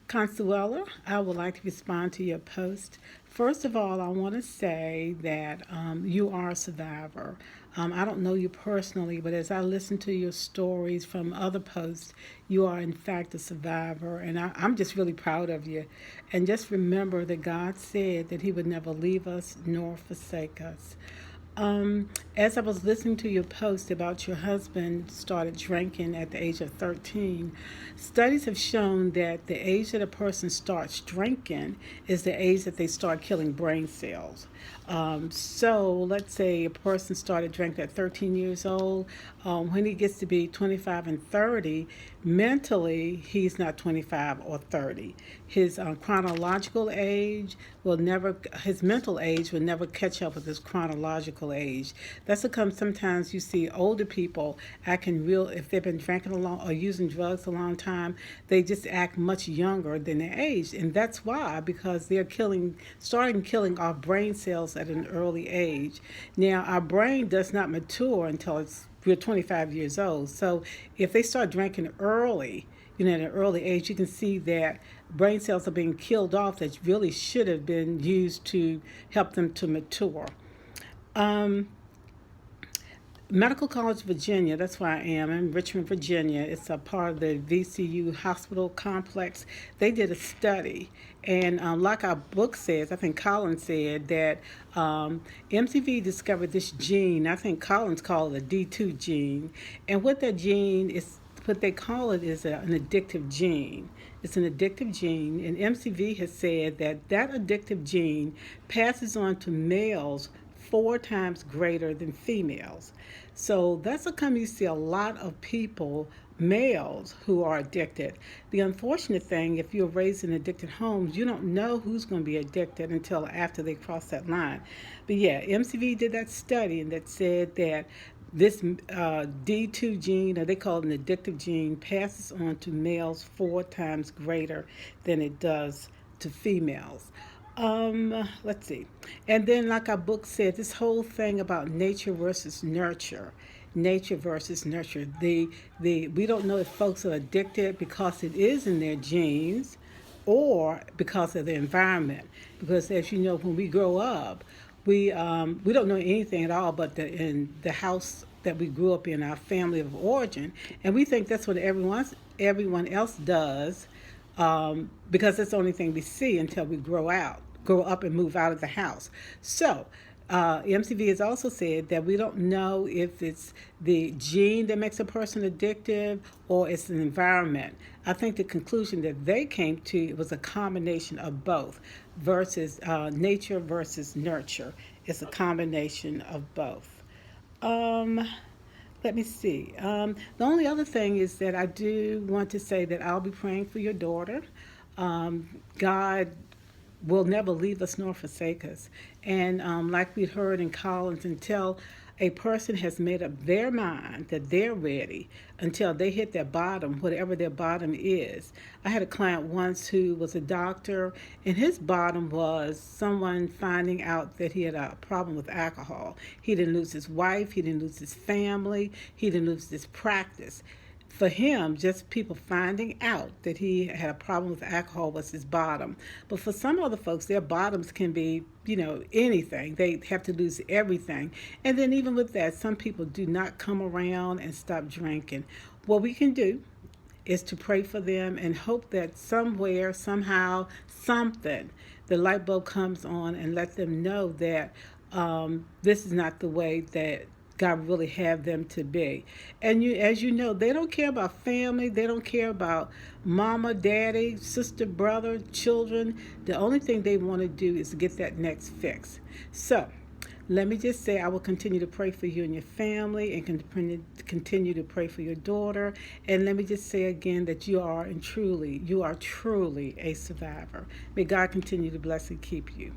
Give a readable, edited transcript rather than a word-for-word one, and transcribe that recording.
Consuela, I would like to respond to your post. First of all, I want to say that you are a survivor. I don't know you personally, but as I listen to your stories from other posts, you are in fact a survivor, and I'm just really proud of you. And just remember that God said that He would never leave us nor forsake us. As I was listening to your post about your husband started drinking at the age of 13, studies have shown that the age that a person starts drinking is the age that they start killing brain cells. So let's say a person started drinking at 13 years old. When he gets to be 25 and 30, mentally he's not 25 or 30. His chronological age will never, his mental age will never catch up with his chronological age. That's because sometimes you see older people acting real, if they've been drinking a long or using drugs a long time, they just act much younger than their age. And that's why, because they're starting killing our brain cells at an early age. Now, our brain does not mature until we're 25 years old. So if they start drinking early, at an early age, you can see that brain cells are being killed off that really should have been used to help them to mature. Um, Medical College Virginia, that's where I am, in Richmond, Virginia. It's a part of the VCU hospital complex. They did a study, and like our book says, I think Collins said that MTV discovered this gene. I think Collins called it a D2 gene. And what that gene is, what they call it is an addictive gene. It's an addictive gene, and MCV has said that that addictive gene passes on to males 4 times greater than females. So that's a come you see a lot of people, males, who are addicted. The unfortunate thing, if you're raised in addicted homes, you don't know who's going to be addicted until after they cross that line. But yeah, MCV did that study and that said that this D2 gene, or they call it an addictive gene, passes on to males 4 times greater than it does to females. Let's see. And then, like our book said, this whole thing about nature versus nurture. Nature versus nurture. The we don't know if folks are addicted because it is in their genes or because of the environment. Because as you know, when we grow up, we don't know anything at all but in the house that we grew up in, our family of origin, and we think that's what everyone else does, because that's the only thing we see until we grow up and move out of the house. So, MCV has also said that we don't know if it's the gene that makes a person addictive or it's an environment. I think the conclusion that they came to was a combination of both, versus nature versus nurture. It's a combination of both. Um, Let me see. The only other thing is that I do want to say that I'll be praying for your daughter. God will never leave us nor forsake us. And like we heard in Collins, until a person has made up their mind that they're ready, until they hit their bottom, whatever their bottom is. I had a client once who was a doctor, and his bottom was someone finding out that he had a problem with alcohol. He didn't lose his wife, he didn't lose his family, he didn't lose his practice. For him, just people finding out that he had a problem with alcohol was his bottom. But for some other folks, their bottoms can be, anything. They have to lose everything. And then even with that, some people do not come around and stop drinking. What we can do is to pray for them and hope that somewhere, somehow, something, the light bulb comes on and let them know that this is not the way that God really have them to be. And as you know, they don't care about family. They don't care about mama, daddy, sister, brother, children. The only thing they want to do is get that next fix. So let me just say, I will continue to pray for you and your family, and continue to pray for your daughter. And let me just say again that you are truly a survivor. May God continue to bless and keep you.